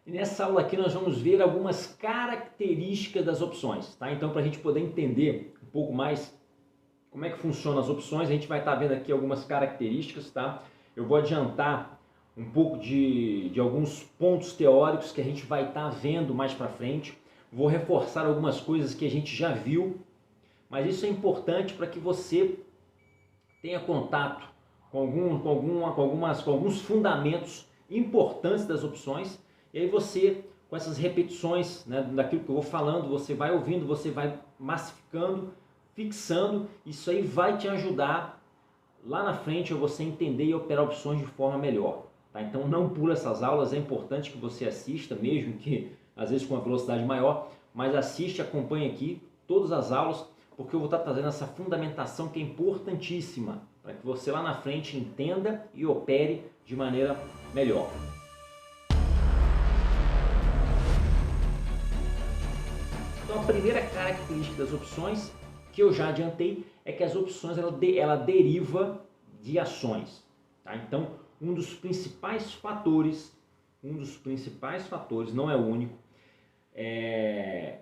E nessa aula aqui nós vamos ver algumas características das opções, tá? Então, para a gente poder entender um pouco mais como é que funcionam as opções, a gente vai estar vendo aqui algumas características, tá? Eu vou adiantar um pouco de alguns pontos teóricos que a gente vai estar vendo mais para frente. Vou reforçar algumas coisas que a gente já viu, mas isso é importante para que você tenha contato com alguns fundamentos importantes das opções. E aí você, com essas repetições, né, daquilo que eu vou falando, você vai ouvindo, você vai massificando, fixando. Isso aí vai te ajudar lá na frente a você entender e operar opções de forma melhor. Tá? Então não pula essas aulas, é importante que você assista, mesmo que às vezes com uma velocidade maior, mas assiste, acompanhe aqui todas as aulas, porque eu vou estar trazendo essa fundamentação que é importantíssima, para que você lá na frente entenda e opere de maneira melhor. Então a primeira característica das opções, que eu já adiantei, é que as opções ela deriva de ações. Tá? Então um dos principais fatores, não é o único,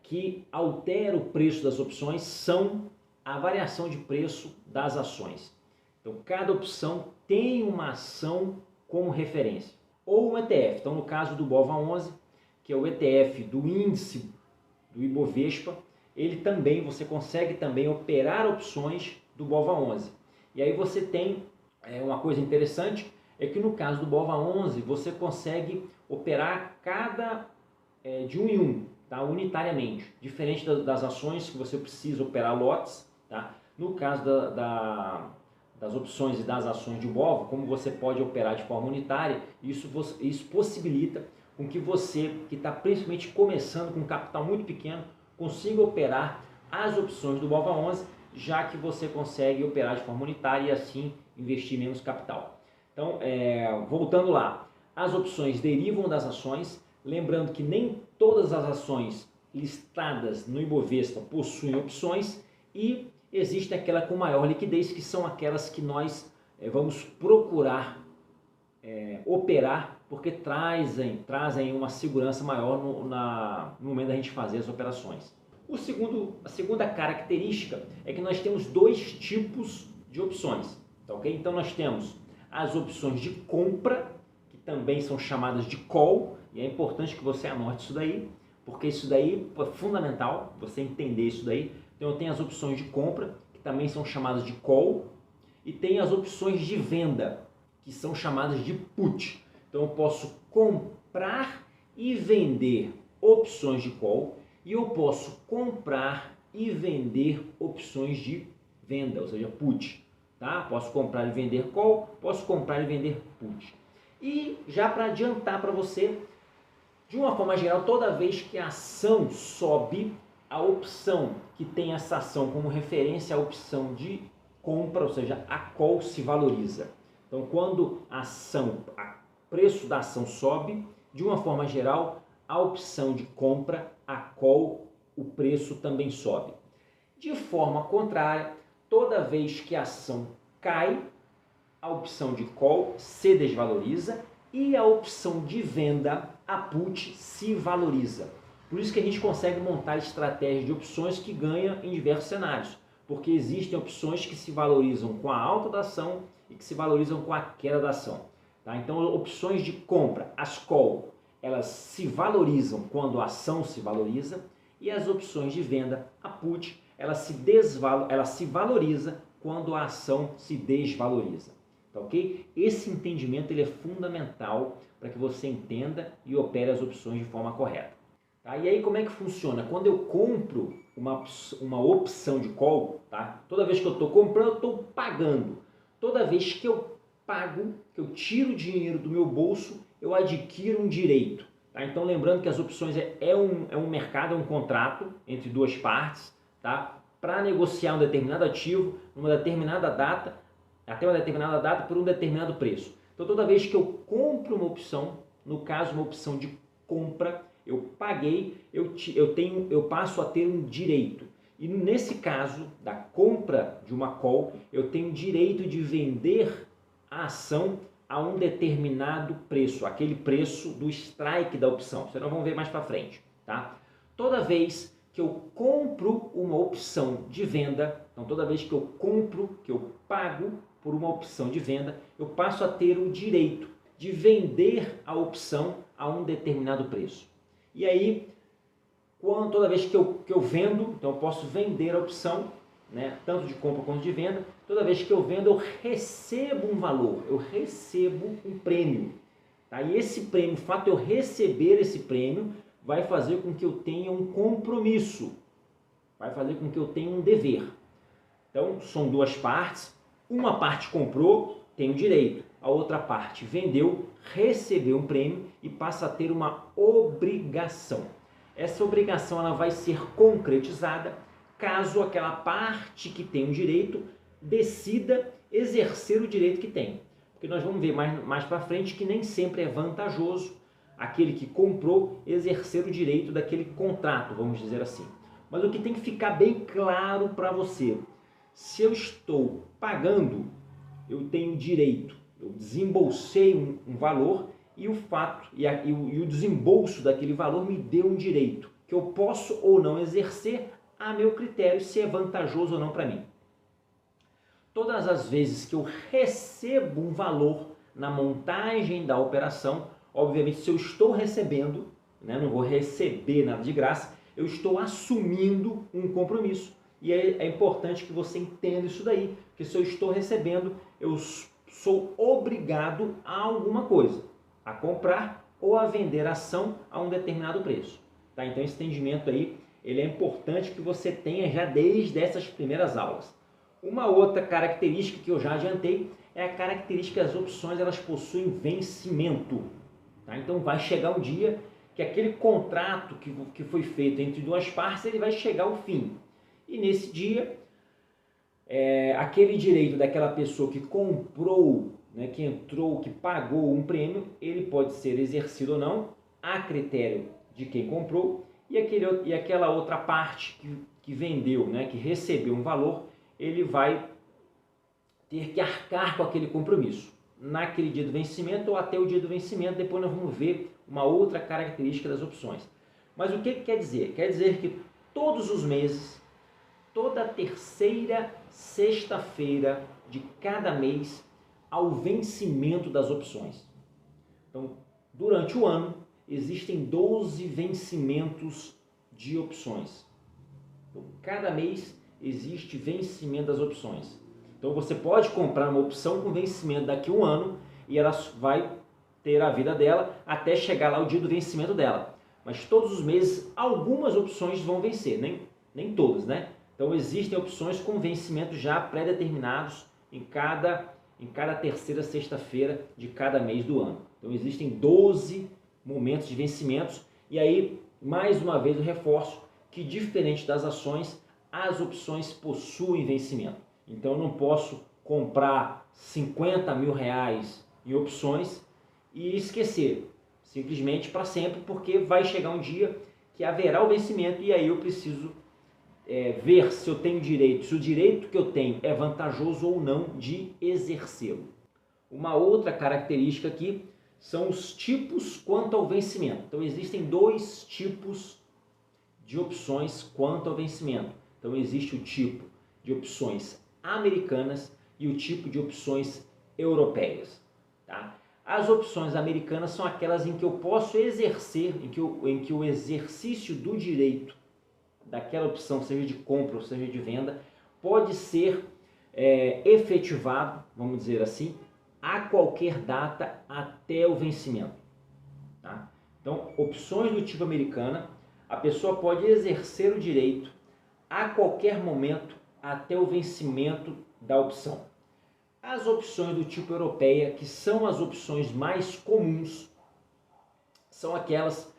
que altera o preço das opções são a variação de preço das ações. Então cada opção tem uma ação como referência, ou um ETF. Então no caso do BOVA11, que é o ETF do índice do Ibovespa, você consegue também operar opções do BOVA11. E aí você tem uma coisa interessante, é que no caso do BOVA11 você consegue operar cada de um em um, tá? Unitariamente, diferente das ações que você precisa operar lotes. Tá? No caso das opções e das ações de BOVA, como você pode operar de forma unitária, isso possibilita com que você, que está principalmente começando com um capital muito pequeno, consiga operar as opções do BOVA11, já que você consegue operar de forma unitária e assim investir menos capital. Então, voltando lá, as opções derivam das ações, lembrando que nem todas as ações listadas no Ibovespa possuem opções e existe aquela com maior liquidez, que são aquelas que nós vamos procurar operar, porque trazem uma segurança maior no momento da gente fazer as operações. A segunda característica é que nós temos dois tipos de opções. Tá, okay? Então nós temos as opções de compra, que também são chamadas de call, e é importante que você anote isso daí, porque isso daí é fundamental, você entender isso daí. Então eu tenho as opções de compra, que também são chamadas de call, e tem as opções de venda, que são chamadas de put. Então eu posso comprar e vender opções de call, e eu posso comprar e vender opções de venda, ou seja, put. Tá? Posso comprar e vender call, posso comprar e vender put. E já para adiantar para você, de uma forma geral, toda vez que a ação sobe, a opção que tem essa ação como referência, a opção de compra, ou seja, a call, se valoriza. Então, quando o preço da ação sobe, de uma forma geral, a opção de compra, a call, o preço também sobe. De forma contrária, toda vez que a ação cai, a opção de call se desvaloriza e a opção de venda, a put, se valoriza. Por isso que a gente consegue montar estratégias de opções que ganham em diversos cenários, porque existem opções que se valorizam com a alta da ação e que se valorizam com a queda da ação. Tá? Então, opções de compra, as call, elas se valorizam quando a ação se valoriza, e as opções de venda, a put, ela se valoriza quando a ação se desvaloriza. Tá, ok? Esse entendimento ele é fundamental para que você entenda e opere as opções de forma correta. Tá? E aí como é que funciona? Quando eu compro uma opção de call, tá? Toda vez que eu estou comprando, eu estou pagando. Toda vez que eu pago, que eu tiro dinheiro do meu bolso, eu adquiro um direito. Tá? Então lembrando que as opções é um mercado, é um contrato entre duas partes, tá? Para negociar um determinado ativo, numa determinada data, até uma determinada data, por um determinado preço. Então toda vez que eu compro uma opção, no caso uma opção de compra, eu paguei, eu passo a ter um direito. E nesse caso da compra de uma call, eu tenho o direito de vender a ação a um determinado preço, aquele preço do strike da opção. Isso nós vamos ver mais para frente, tá? Toda vez que eu compro uma opção de venda, então toda vez que eu compro, que eu pago por uma opção de venda, eu passo a ter o direito de vender a opção a um determinado preço. E aí, toda vez que eu vendo, então eu posso vender a opção, né, tanto de compra quanto de venda, toda vez que eu vendo eu recebo um valor, eu recebo um prêmio. Tá? E esse prêmio, o fato de eu receber esse prêmio, vai fazer com que eu tenha um compromisso, vai fazer com que eu tenha um dever. Então, são duas partes, uma parte comprou, tem o direito, a outra parte vendeu, recebeu um prêmio e passa a ter uma obrigação. Essa obrigação ela vai ser concretizada caso aquela parte que tem o direito decida exercer o direito que tem. Porque nós vamos ver mais para frente que nem sempre é vantajoso aquele que comprou exercer o direito daquele contrato, vamos dizer assim. Mas o que tem que ficar bem claro para você, se eu estou pagando, eu tenho direito, eu desembolsei um valor e o fato e o desembolso daquele valor me deu um direito que eu posso ou não exercer a meu critério se é vantajoso ou não para mim. Todas as vezes que eu recebo um valor na montagem da operação, obviamente se eu estou recebendo, né, não vou receber nada de graça, eu estou assumindo um compromisso. E é importante que você entenda isso daí, que se eu estou recebendo, eu sou obrigado a alguma coisa, a comprar ou a vender a ação a um determinado preço. Tá? Então esse entendimento aí, ele é importante que você tenha já desde essas primeiras aulas. Uma outra característica que eu já adiantei é a característica que as opções elas possuem vencimento. Tá? Então vai chegar um dia que aquele contrato que foi feito entre duas partes ele vai chegar ao fim. E nesse dia, aquele direito daquela pessoa que comprou, né, que entrou, que pagou um prêmio, ele pode ser exercido ou não, a critério de quem comprou, e aquela outra parte que vendeu, né, que recebeu um valor, ele vai ter que arcar com aquele compromisso. Naquele dia do vencimento ou até o dia do vencimento, depois nós vamos ver uma outra característica das opções. Mas o que quer dizer? Quer dizer que todos os meses, toda terceira sexta-feira de cada mês, ao vencimento das opções. Então, durante o ano, existem 12 vencimentos de opções. Então, cada mês existe vencimento das opções. Então, você pode comprar uma opção com vencimento daqui a um ano e ela vai ter a vida dela até chegar lá o dia do vencimento dela. Mas todos os meses, algumas opções vão vencer, nem todas, né? Então, existem opções com vencimento já pré-determinados em cada terceira sexta-feira de cada mês do ano. Então, existem 12 momentos de vencimentos. E aí, mais uma vez, eu reforço que, diferente das ações, as opções possuem vencimento. Então, eu não posso comprar 50 mil reais em opções e esquecer, simplesmente para sempre, porque vai chegar um dia que haverá o vencimento e aí eu preciso ver se eu tenho direito, se o direito que eu tenho é vantajoso ou não de exercê-lo. Uma outra característica aqui são os tipos quanto ao vencimento. Então, existem dois tipos de opções quanto ao vencimento. Então, existe o tipo de opções americanas e o tipo de opções europeias. Tá? As opções americanas são aquelas em que eu posso exercer, em que o exercício do direito daquela opção, seja de compra ou seja de venda, pode ser efetivado, vamos dizer assim, a qualquer data até o vencimento. Tá? Então, opções do tipo americana, a pessoa pode exercer o direito a qualquer momento até o vencimento da opção. As opções do tipo europeia, que são as opções mais comuns, são aquelas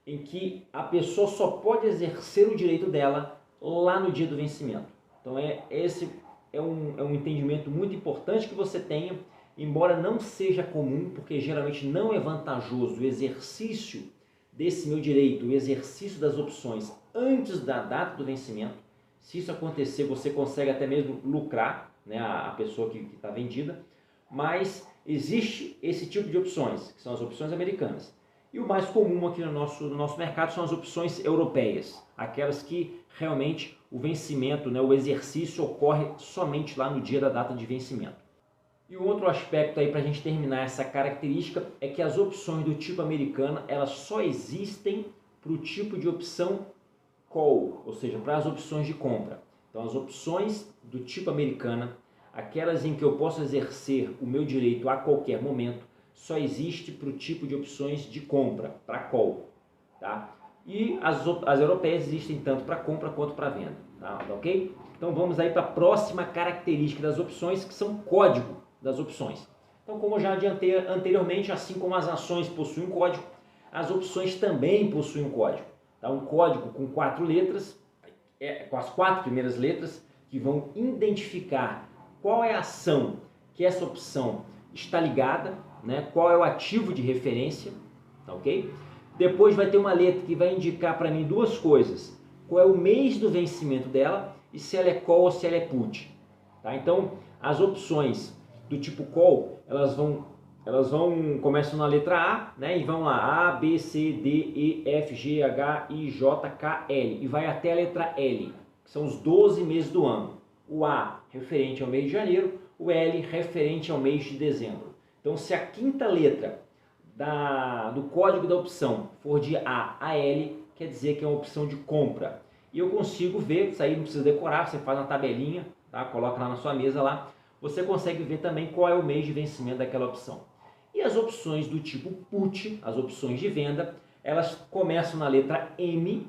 em que a pessoa só pode exercer o direito dela lá no dia do vencimento. Então, esse é um entendimento muito importante que você tenha, embora não seja comum, porque geralmente não é vantajoso o exercício desse meu direito, o exercício das opções antes da data do vencimento. Se isso acontecer, você consegue até mesmo lucrar, né, a pessoa que está vendida, mas existe esse tipo de opções, que são as opções americanas. E o mais comum aqui no nosso mercado são as opções europeias, aquelas que realmente o vencimento, né, o exercício ocorre somente lá no dia da data de vencimento. E um outro aspecto aí para a gente terminar essa característica é que as opções do tipo americana, elas só existem para o tipo de opção call, ou seja, para as opções de compra. Então as opções do tipo americana, aquelas em que eu posso exercer o meu direito a qualquer momento, só existe para o tipo de opções de compra, para call, tá? E as europeias existem tanto para compra quanto para venda, tá ok? Então vamos aí para a próxima característica das opções, que são código das opções. Então, como eu já adiantei anteriormente, assim como as ações possuem um código, as opções também possuem um código. Tá? Um código com 4 letras, com as 4 primeiras letras, que vão identificar qual é a ação que essa opção está ligada, né? Qual é o ativo de referência, tá ok? Depois vai ter uma letra que vai indicar para mim duas coisas: qual é o mês do vencimento dela e se ela é call ou se ela é put. Tá? Então, as opções do tipo call, elas começam na letra A, né, e vão lá A, B, C, D, E, F, G, H, I, J, K, L e vai até a letra L, que são os 12 meses do ano. O A referente ao mês de janeiro, o L referente ao mês de dezembro. Então, se a quinta letra do código da opção for de A a L, quer dizer que é uma opção de compra. E eu consigo ver, isso aí não precisa decorar, você faz uma tabelinha, tá? Coloca lá na sua mesa lá, você consegue ver também qual é o mês de vencimento daquela opção. E as opções do tipo put, as opções de venda, elas começam na letra M,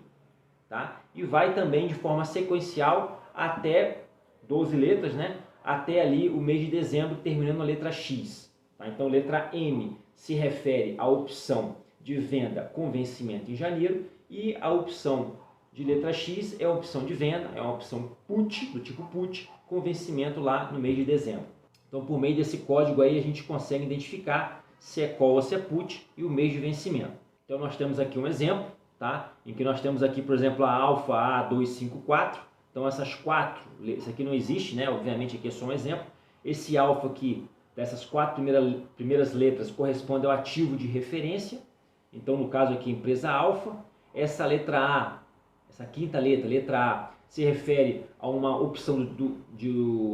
tá? E vai também de forma sequencial até 12 letras, né? Até ali o mês de dezembro, terminando na letra X. Tá? Então, letra M se refere à opção de venda com vencimento em janeiro e a opção de letra X é a opção de venda, é uma opção put, do tipo put, com vencimento lá no mês de dezembro. Então, por meio desse código aí, a gente consegue identificar se é call ou se é put e o mês de vencimento. Então, nós temos aqui um exemplo, tá? Em que nós temos aqui, por exemplo, a alfa A254. Então, essas 4, isso aqui não existe, né? Obviamente, aqui é só um exemplo. Esse alfa aqui, dessas 4 primeiras letras, corresponde ao ativo de referência. Então, no caso aqui, empresa alfa. Essa letra A, essa quinta letra, letra A, se refere a uma opção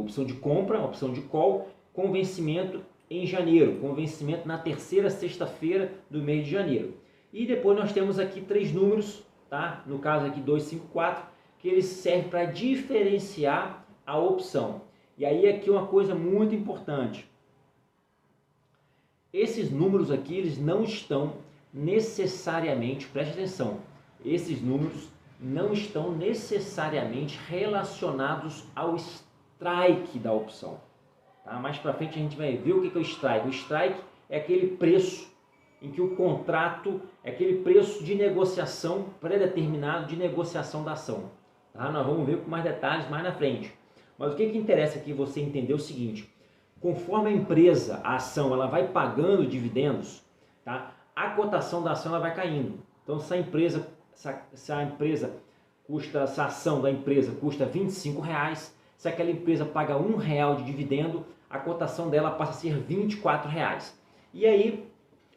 opção de compra, uma opção de call, com vencimento em janeiro, com vencimento na terceira sexta-feira do mês de janeiro. E depois nós temos aqui 3 números, tá? No caso aqui 254, que eles servem para diferenciar a opção. E aí aqui uma coisa muito importante. Esses números aqui, eles não estão necessariamente, preste atenção, esses números não estão necessariamente relacionados ao strike da opção. Tá? Mais para frente a gente vai ver o que é o strike. O strike é aquele preço em que o contrato, é aquele preço de negociação pré-determinado de negociação da ação. Tá? Nós vamos ver com mais detalhes mais na frente. Mas o que interessa aqui você entender é o seguinte: conforme a empresa, a ação, ela vai pagando dividendos, tá? A cotação da ação ela vai caindo. Então, se a ação da empresa custa R$25, se aquela empresa paga R$1 de dividendo, a cotação dela passa a ser R$24. E aí,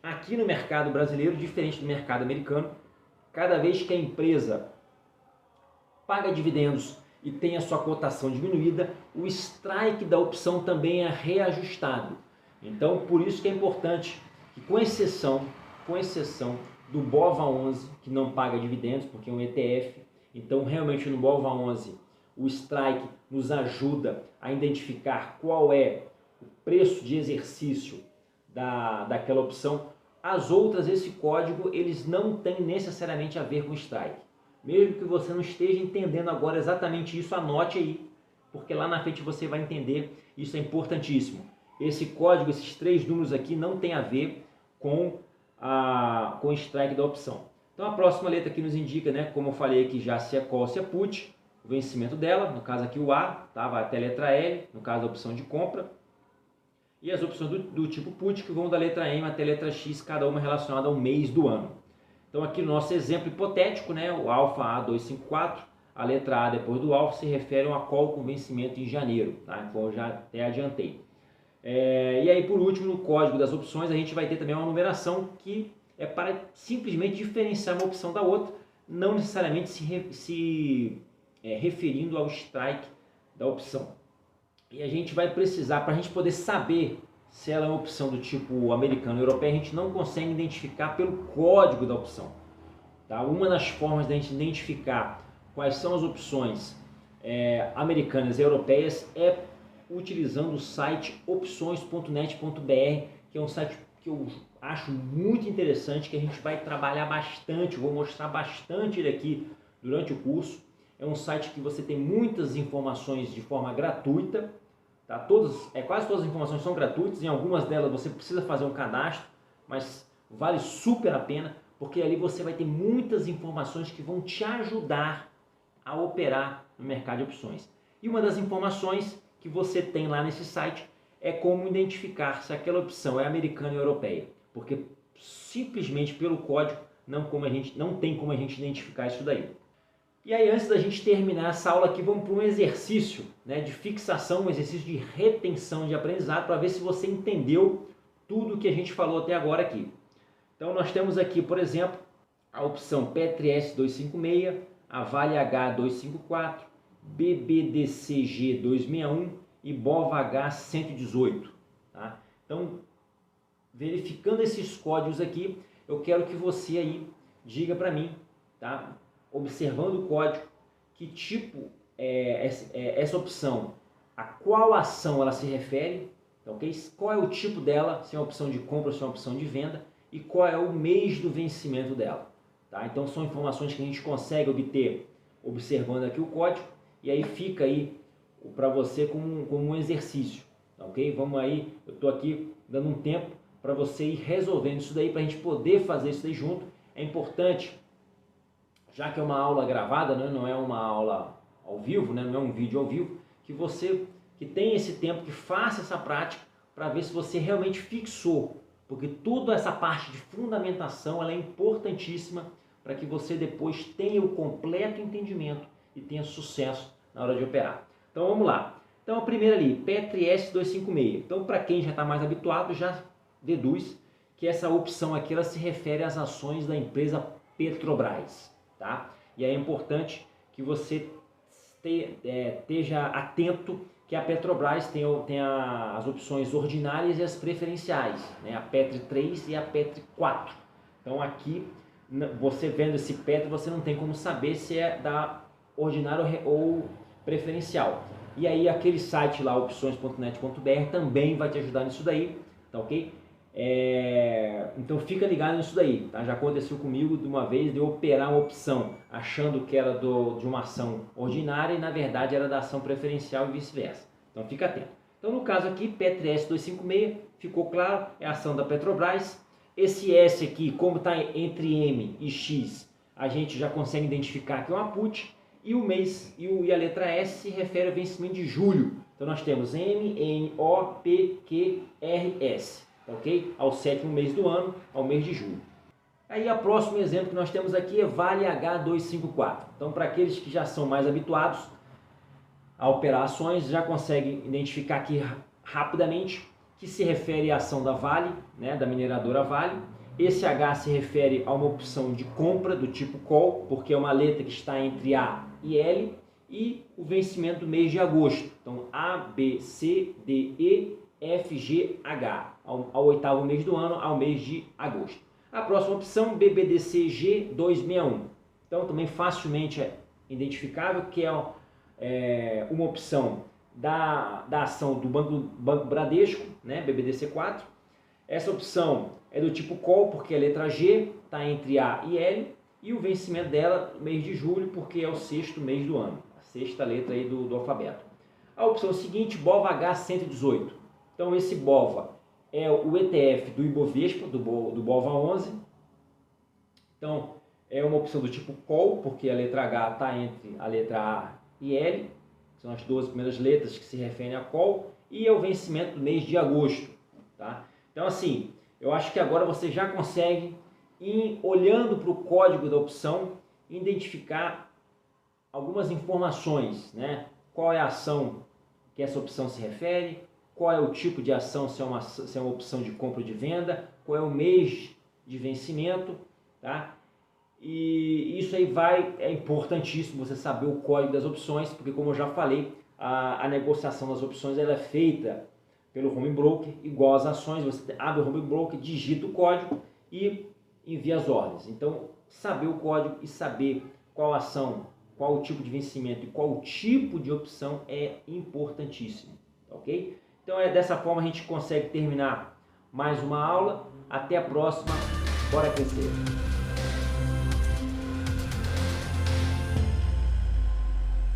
aqui no mercado brasileiro, diferente do mercado americano, cada vez que a empresa paga dividendos e tem a sua cotação diminuída, o strike da opção também é reajustado. Então, por isso que é importante que, com exceção do BOVA11, que não paga dividendos, porque é um ETF, então realmente no BOVA11 o strike nos ajuda a identificar qual é o preço de exercício daquela opção. As outras, esse código, eles não têm necessariamente a ver com strike. Mesmo que você não esteja entendendo agora exatamente isso, anote aí, porque lá na frente você vai entender, isso é importantíssimo. Esse código, esses 3 números aqui, não tem a ver com o strike da opção. Então a próxima letra aqui nos indica, né, como eu falei aqui já, se é call, se é put, o vencimento dela, no caso aqui o A, tá, vai até a letra L, no caso a opção de compra, e as opções do tipo put, que vão da letra M até a letra X, cada uma relacionada ao mês do ano. Então aqui no nosso exemplo hipotético, né, o alfa A254, a letra A depois do alfa se refere a uma call com vencimento em janeiro, tá? Então eu já até adiantei. E aí, por último, no código das opções, a gente vai ter também uma numeração que é para simplesmente diferenciar uma opção da outra, não necessariamente se referindo ao strike da opção. E a gente vai precisar, para a gente poder saber se ela é uma opção do tipo americano ou europeia, a gente não consegue identificar pelo código da opção. Tá? Uma das formas de a gente identificar quais são as opções americanas e europeias é utilizando o site opções.net.br, que é um site que eu acho muito interessante, que a gente vai trabalhar bastante, vou mostrar bastante ele aqui durante o curso. É um site que você tem muitas informações de forma gratuita, tá? Quase todas as informações são gratuitas, em algumas delas você precisa fazer um cadastro, mas vale super a pena, porque ali você vai ter muitas informações que vão te ajudar a operar no mercado de opções. E uma das informações que você tem lá nesse site é como identificar se aquela opção é americana ou europeia, porque simplesmente pelo código não tem como a gente identificar isso daí. E aí, antes da gente terminar essa aula aqui, vamos para um exercício, né, de fixação, um exercício de retenção de aprendizado, para ver se você entendeu tudo que a gente falou até agora aqui. Então nós temos aqui, por exemplo, a opção Petri S256, a Vale H254, BBDCG 261 e BOVA H118. Tá? Então, verificando esses códigos aqui, eu quero que você aí diga para mim, tá? Observando o código, que tipo é essa opção, a qual ação ela se refere, tá, okay? Qual é o tipo dela, se é uma opção de compra ou se é uma opção de venda, e qual é o mês do vencimento dela. Tá? Então são informações que a gente consegue obter observando aqui o código, e aí fica aí para você como um exercício. Tá, ok? Vamos aí, eu estou aqui dando um tempo para você ir resolvendo isso daí, para a gente poder fazer isso daí junto. É importante, já que é uma aula gravada, né, não é uma aula ao vivo, né, não é um vídeo ao vivo, que você que tenha esse tempo, que faça essa prática para ver se você realmente fixou, porque toda essa parte de fundamentação ela é importantíssima para que você depois tenha o completo entendimento e tenha sucesso na hora de operar. Então vamos lá. Então a primeira ali, Petri S256. Então para quem já está mais habituado, já deduz que essa opção aqui ela se refere às ações da empresa Petrobras. Tá? E é importante que você esteja atento que a Petrobras tem as opções ordinárias e as preferenciais, né? A Petri 3 e a Petri 4. Então aqui, você vendo esse Petri, você não tem como saber se é da ordinária ou preferencial. E aí aquele site lá, opções.net.br, também vai te ajudar nisso daí, tá ok? Então fica ligado nisso daí, tá? Já aconteceu comigo de uma vez de eu operar uma opção achando que era de uma ação ordinária e na verdade era da ação preferencial e vice-versa. Então fica atento. Então no caso aqui, Petri S256, ficou claro, é a ação da Petrobras. Esse S aqui, como está entre M e X, a gente já consegue identificar que é uma put, e o mês e a letra S se refere ao vencimento de julho. Então nós temos M, N, O, P, Q, R, S. Ok? Ao 7º mês do ano, ao mês de julho. Aí o próximo exemplo que nós temos aqui é Vale H254. Então para aqueles que já são mais habituados a operar ações, já conseguem identificar aqui rapidamente que se refere à ação da Vale, né, da mineradora Vale. Esse H se refere a uma opção de compra do tipo call, porque é uma letra que está entre A e L, e o vencimento do mês de agosto. Então A, B, C, D, E, F, G, H, ao 8º mês do ano, ao mês de agosto. A próxima opção, BBDCG 261. Então, também facilmente identificável, que é uma opção da ação do Banco Bradesco, né, BBDC4. Essa opção é do tipo call, porque a letra G está entre A e L, e o vencimento dela no mês de julho, porque é o 6º mês do ano, a 6ª letra aí do alfabeto. A opção seguinte, BOVA H118. Então esse BOVA é o ETF do Ibovespa, do BOVA 11. Então é uma opção do tipo call, porque a letra H está entre a letra A e L. São as 12 primeiras letras que se referem a call. E é o vencimento do mês de agosto. Tá? Então assim, eu acho que agora você já consegue, olhando para o código da opção, identificar algumas informações, né? Qual é a ação que essa opção se refere, qual é o tipo de ação, se é uma opção de compra ou de venda, qual é o mês de vencimento, tá? E isso aí é importantíssimo você saber o código das opções, porque como eu já falei, a negociação das opções ela é feita pelo home broker, igual às ações, você abre o home broker, digita o código e envia as ordens. Então, saber o código e saber qual ação, qual o tipo de vencimento e qual o tipo de opção é importantíssimo, ok? Então, dessa forma a gente consegue terminar mais uma aula. Até a próxima. Bora crescer!